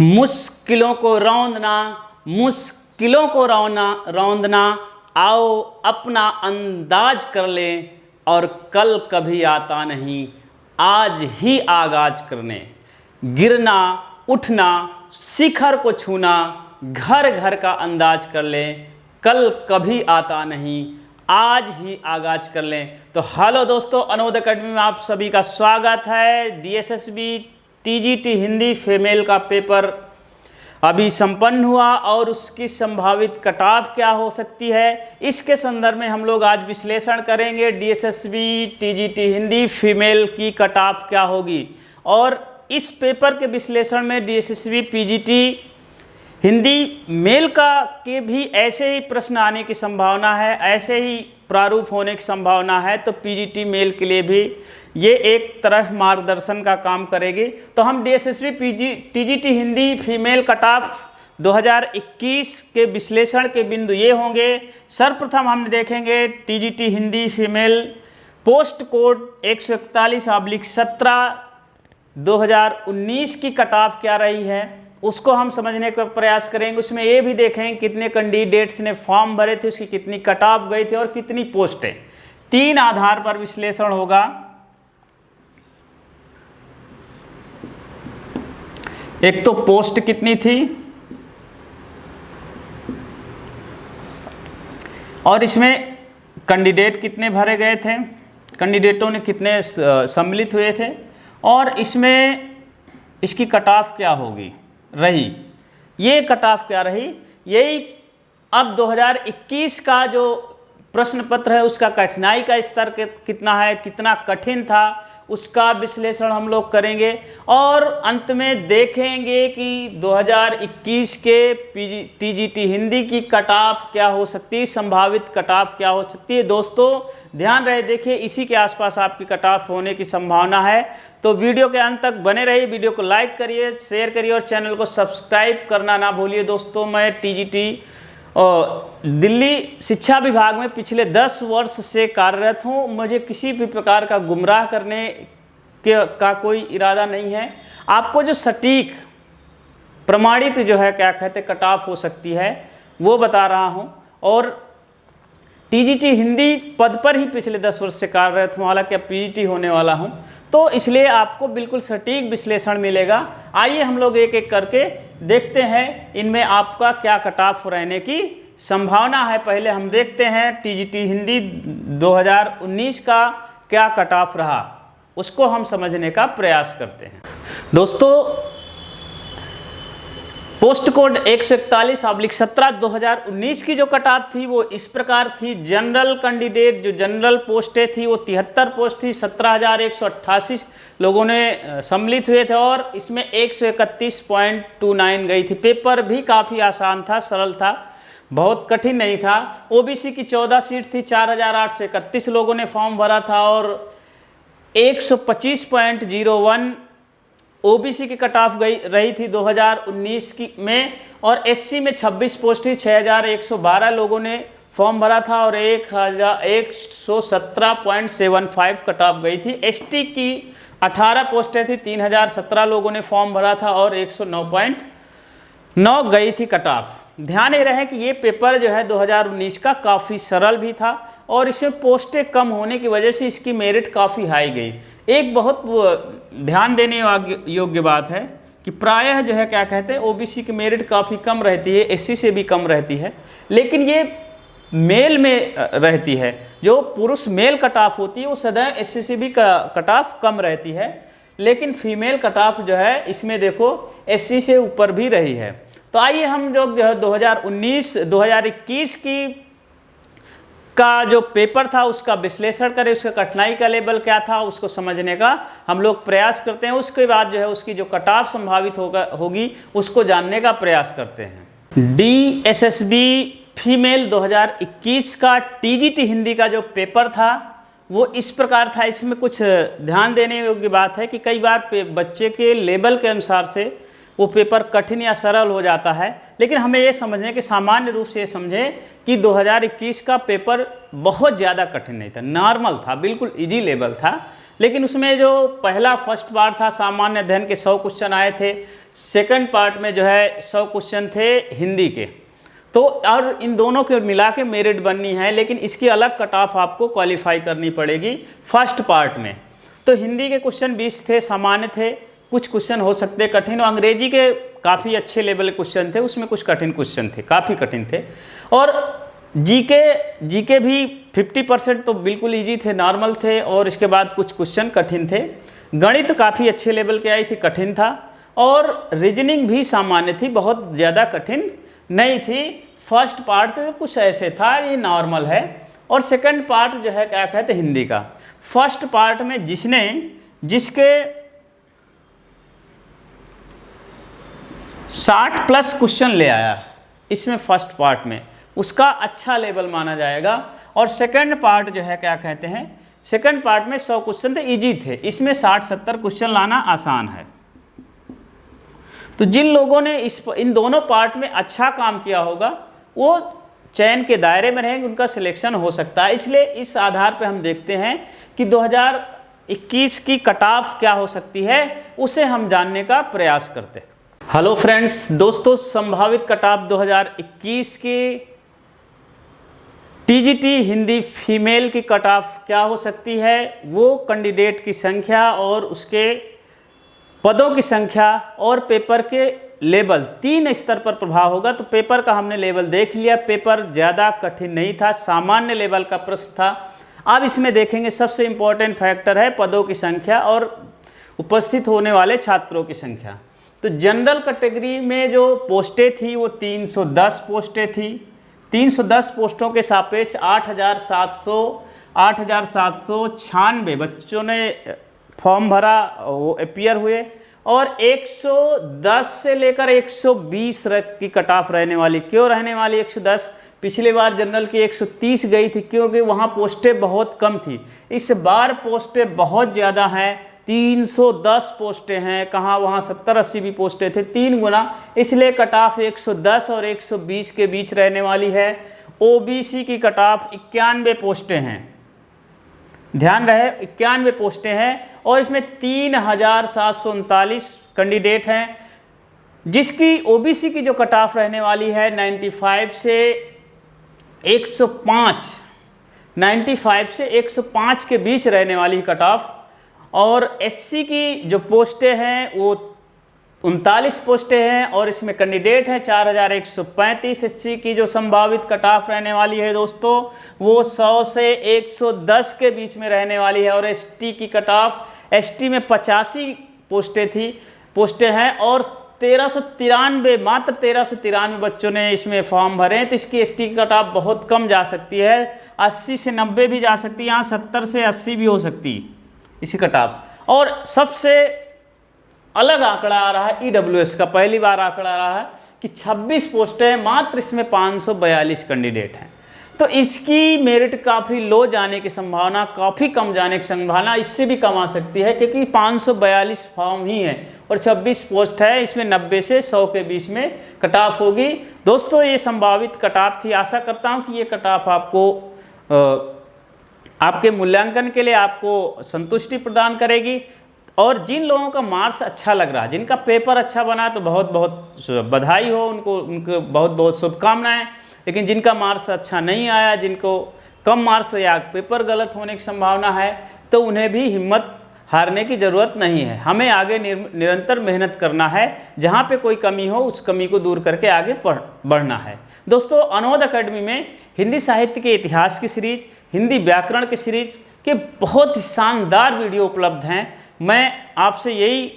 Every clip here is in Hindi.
मुश्किलों को रौंदना, मुश्किलों को रौंदना, आओ अपना अंदाज कर लें, और कल कभी आता नहीं, आज ही आगाज करने। गिरना उठना, शिखर को छूना, घर घर का अंदाज कर लें, कल कभी आता नहीं, आज ही आगाज कर लें। तो हेलो दोस्तों, अनोद एकेडमी में आप सभी का स्वागत है। डीएसएसबी टीजीटी हिंदी फीमेल का पेपर अभी संपन्न हुआ और उसकी संभावित कट ऑफ क्या हो सकती है, इसके संदर्भ में हम लोग आज विश्लेषण करेंगे। डीएसएसबी टीजीटी हिंदी फीमेल की कट ऑफ क्या होगी, और इस पेपर के विश्लेषण में डीएसएसबी पीजीटी हिंदी मेल के भी ऐसे ही प्रश्न आने की संभावना है, ऐसे ही प्रारूप होने की संभावना है। तो पीजीटी मेल के लिए भी ये एक तरह मार्गदर्शन का काम करेगी। तो हम DSSB TGT Hindi female cut off 2021 के विश्लेषण के बिंदु ये होंगे। सर्वप्रथम हम देखेंगे TGT Hindi female post code 141/17 2019 की कट ऑफ क्या रही है, उसको हम समझने का प्रयास करेंगे। उसमें ये भी देखेंगे कितने कैंडिडेट्स ने फॉर्म भरे थे, उसकी कितनी कट ऑफ गई थी और कितनी पोस्टें। 3 आधार पर विश्लेषण होगा। एक तो पोस्ट कितनी थी, और इसमें कैंडिडेट कितने भरे गए थे, कैंडिडेटों ने कितने सम्मिलित हुए थे, और इसमें इसकी कट ऑफ क्या होगी रही, ये कट ऑफ क्या रही। यही अब 2021 का जो प्रश्न पत्र है उसका कठिनाई का स्तर कितना है, कितना कठिन था, उसका विश्लेषण हम लोग करेंगे। और अंत में देखेंगे कि 2021 के टीजीटी हिंदी की कट ऑफ क्या हो सकती है, संभावित कट ऑफ क्या हो सकती है। दोस्तों ध्यान रहे, देखिए इसी के आसपास आपकी कट ऑफ होने की संभावना है। तो वीडियो के अंत तक बने रहिए, वीडियो को लाइक करिए, शेयर करिए और चैनल को सब्सक्राइब करना ना भूलिए। दोस्तों मैं टीजीटी दिल्ली शिक्षा विभाग में पिछले 10 वर्ष से कार्यरत हूँ। मुझे किसी भी प्रकार का गुमराह करने का कोई इरादा नहीं है। आपको जो सटीक प्रमाणित जो है क्या कहते कट ऑफ हो सकती है वो बता रहा हूँ। और टीजीटी हिंदी पद पर ही पिछले 10 वर्ष से कार्यरत हूँ, हालांकि अब पीजीटी होने वाला हूँ, तो इसलिए आपको बिल्कुल सटीक विश्लेषण मिलेगा। आइए हम लोग एक एक करके देखते हैं इनमें आपका क्या कट ऑफ रहने की संभावना है। पहले हम देखते हैं टीजीटी हिंदी 2019 का क्या कट ऑफ रहा, उसको हम समझने का प्रयास करते हैं। दोस्तों पोस्ट कोड 141/17 2019 की जो कट ऑफ थी वो इस प्रकार थी। जनरल कैंडिडेट जो जनरल पोस्टें थी वो 73 पोस्ट थी, 17,188 लोगों ने सम्मिलित हुए थे, और इसमें 131.29 गई थी। पेपर भी काफ़ी आसान था, सरल था, बहुत कठिन नहीं था। ओबीसी की 14 सीट थी, 4,831 लोगों ने फॉर्म भरा था, और 125.01 ओबीसी की कट ऑफ रही थी 2019 की में, और एससी में 26 पोस्ट थी, 6,112 लोगों ने फॉर्म भरा था, और 1,117.75 कट ऑफ गई थी। एसटी की 18 पोस्टें थी, 3,017 लोगों ने फॉर्म भरा था, और 109.9 गई थी कट ऑफ। ध्यान ये रहे कि ये पेपर जो है 2019 का काफ़ी सरल भी था, और इसमें पोस्टें कम होने की वजह से इसकी मेरिट काफ़ी हाई गई। एक बहुत ध्यान देने योग्य बात है कि प्रायः जो है क्या कहते हैं ओबीसी की मेरिट काफ़ी कम रहती है, एससी से भी कम रहती है, लेकिन ये मेल में रहती है। जो पुरुष मेल कट ऑफ होती है वो सदैव एससी से भी कट ऑफ कम रहती है, लेकिन फीमेल कट ऑफ जो है इसमें देखो एससी से ऊपर भी रही है। तो आइए हम जो है 2021 की का जो पेपर था उसका विश्लेषण करें, उसका कठिनाई का लेवल क्या था उसको समझने का हम लोग प्रयास करते हैं। उसके बाद जो है उसकी जो कट ऑफ संभावित होगी उसको जानने का प्रयास करते हैं। डीएसएसबी फीमेल 2021 का टीजीटी हिंदी का जो पेपर था वो इस प्रकार था। इसमें कुछ ध्यान देने योग्य बात है कि कई बार बच्चे के लेवल के अनुसार से वो पेपर कठिन या सरल हो जाता है, लेकिन हमें ये समझने कि सामान्य रूप से ये समझें कि 2021 का पेपर बहुत ज़्यादा कठिन नहीं था, नॉर्मल था, बिल्कुल इजी लेवल था। लेकिन उसमें जो पहला फर्स्ट पार्ट था सामान्य अध्ययन के 100 क्वेश्चन आए थे, सेकंड पार्ट में जो है 100 क्वेश्चन थे हिंदी के। तो और इन दोनों के मिला के मेरिट बननी है, लेकिन इसकी अलग कट ऑफ आपको क्वालिफाई करनी पड़ेगी फर्स्ट पार्ट में। तो हिंदी के क्वेश्चन 20 थे, सामान्य थे, कुछ क्वेश्चन हो सकते कठिन, और अंग्रेजी के काफ़ी अच्छे लेवल के क्वेश्चन थे, उसमें कुछ कठिन क्वेश्चन थे, काफ़ी कठिन थे। और जीके भी 50% तो बिल्कुल इजी थे, नॉर्मल थे, और इसके बाद कुछ क्वेश्चन कठिन थे। गणित काफ़ी अच्छे लेवल के आई थी, कठिन था, और रीजनिंग भी सामान्य थी, बहुत ज़्यादा कठिन नहीं थी। फर्स्ट पार्ट तो कुछ ऐसे था, ये नॉर्मल है। और सेकंड पार्ट जो है क्या कहते हैं हिंदी का, फर्स्ट पार्ट में जिसके 60+ क्वेश्चन ले आया इसमें फर्स्ट पार्ट में, उसका अच्छा लेवल माना जाएगा। और सेकंड पार्ट जो है क्या कहते हैं, सेकंड पार्ट में 100 क्वेश्चन थे, इजी थे, इसमें 60-70 क्वेश्चन लाना आसान है। तो जिन लोगों ने इन दोनों पार्ट में अच्छा काम किया होगा वो चयन के दायरे में रहेंगे, उनका सिलेक्शन हो सकता है। इसलिए इस आधार पर हम देखते हैं कि 2021 की कट ऑफ क्या हो सकती है, उसे हम जानने का प्रयास करते हैं। हेलो फ्रेंड्स, दोस्तों, संभावित कट ऑफ 2021 की टीजीटी हिंदी फीमेल की कट ऑफ क्या हो सकती है, वो कैंडिडेट की संख्या और उसके पदों की संख्या और पेपर के लेवल 3 स्तर पर प्रभाव होगा। तो पेपर का हमने लेवल देख लिया, पेपर ज़्यादा कठिन नहीं था, सामान्य लेवल का प्रश्न था। अब इसमें देखेंगे सबसे इम्पोर्टेंट फैक्टर है पदों की संख्या और उपस्थित होने वाले छात्रों की संख्या। तो जनरल कैटेगरी में जो पोस्टें थी वो 310 पोस्टें थी। 310 पोस्टों के सापेक्ष 8,796 बच्चों ने फॉर्म भरा, वो अपीयर हुए, और 110 से लेकर 120 की कट ऑफ रहने वाली। क्यों रहने वाली 110? पिछले बार जनरल की 130 गई थी, क्योंकि वहाँ पोस्टें बहुत कम थी। इस बार पोस्टें बहुत ज़्यादा हैं, 310 पोस्टें हैं, कहाँ वहाँ 70-80 भी पोस्टें थे, 3 गुना, इसलिए कट ऑफ 110 और 120 के बीच रहने वाली है। ओबीसी की कट ऑफ 91 पोस्टें हैं, ध्यान रहे 91 पोस्टें हैं, और इसमें 3,739 कैंडिडेट हैं, जिसकी ओबीसी की जो कट ऑफ रहने वाली है 95 से 105 के बीच रहने वाली कट ऑफ। और एससी की जो पोस्टें हैं वो 39 पोस्टें हैं, और इसमें कैंडिडेट हैं 4,135। एससी की जो संभावित कट ऑफ रहने वाली है दोस्तों वो 100 से 110 के बीच में रहने वाली है। और एसटी की कट ऑफ, एसटी में 85 पोस्टें हैं, और 1393 मात्र 1393 बच्चों ने इसमें फॉर्म भरे हैं। तो इसकी एसटी की कट ऑफ बहुत कम जा सकती है, 80 से 90 भी जा सकती है, यहाँ 70 से 80 भी हो सकती है इसी कट ऑफ। और सबसे अलग आंकड़ा आ रहा है ईडब्ल्यूएस का, पहली बार आंकड़ा आ रहा है कि 26 पोस्टें हैं, मात्र इसमें 542 कैंडिडेट हैं। तो इसकी मेरिट काफ़ी लो जाने की संभावना, काफ़ी कम जाने की संभावना इससे भी कम आ सकती है, क्योंकि 542 फॉर्म ही है और 26 पोस्ट है, इसमें 90 से 100 के बीच में कट ऑफ होगी। दोस्तों, ये संभावित कट ऑफ थी। आशा करता हूँ कि ये कट ऑफ आपको आपके मूल्यांकन के लिए आपको संतुष्टि प्रदान करेगी। और जिन लोगों का मार्क्स अच्छा लग रहा है, जिनका पेपर अच्छा बना, तो बहुत बहुत बधाई हो उनको बहुत बहुत शुभकामनाएं। लेकिन जिनका मार्क्स अच्छा नहीं आया, जिनको कम मार्क्स या पेपर गलत होने की संभावना है, तो उन्हें भी हिम्मत हारने की ज़रूरत नहीं है। हमें आगे निरंतर मेहनत करना है, जहाँ पे कोई कमी हो उस कमी को दूर करके आगे बढ़ना है। दोस्तों, अनोद अकेडमी में हिंदी साहित्य के इतिहास की सीरीज, हिंदी व्याकरण की सीरीज के बहुत शानदार वीडियो उपलब्ध हैं। मैं आपसे यही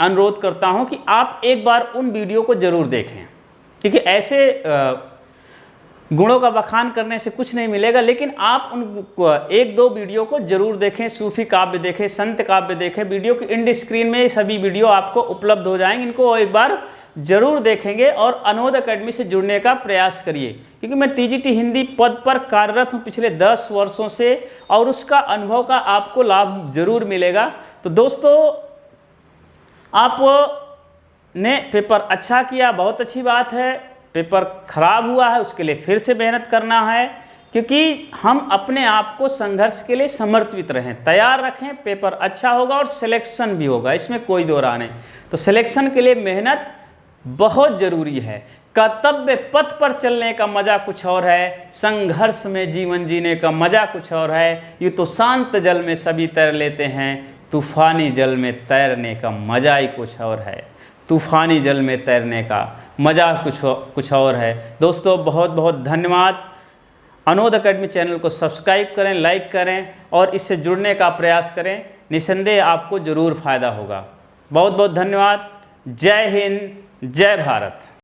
अनुरोध करता हूं कि आप एक बार उन वीडियो को ज़रूर देखें, क्योंकि ऐसे गुणों का बखान करने से कुछ नहीं मिलेगा, लेकिन आप उन 1-2 वीडियो को जरूर देखें। सूफी काव्य देखें, संत काव्य देखें, वीडियो की एंड स्क्रीन में सभी वीडियो आपको उपलब्ध हो जाएंगे, इनको एक बार जरूर देखेंगे और अनोद अकेडमी से जुड़ने का प्रयास करिए, क्योंकि मैं टीजीटी हिंदी पद पर कार्यरत हूँ पिछले 10 वर्षों से, और उसका अनुभव का आपको लाभ जरूर मिलेगा। तो दोस्तों, आपने पेपर अच्छा किया, बहुत अच्छी बात है। पेपर खराब हुआ है, उसके लिए फिर से मेहनत करना है, क्योंकि हम अपने आप को संघर्ष के लिए समर्पित रहें, तैयार रखें, पेपर अच्छा होगा और सिलेक्शन भी होगा, इसमें कोई दो राय नहीं। तो सिलेक्शन के लिए मेहनत बहुत ज़रूरी है। कर्तव्य पथ पर चलने का मज़ा कुछ और है, संघर्ष में जीवन जीने का मज़ा कुछ और है। ये तो शांत जल में सभी तैर लेते हैं, तूफानी जल में तैरने का मज़ा ही कुछ और है। तूफानी जल में तैरने का मज़ा कुछ और है। दोस्तों बहुत बहुत धन्यवाद। अनोद अकेडमी चैनल को सब्सक्राइब करें, लाइक करें और इससे जुड़ने का प्रयास करें। निसंदेह आपको ज़रूर फ़ायदा होगा। बहुत बहुत धन्यवाद। जय हिंद, जय भारत।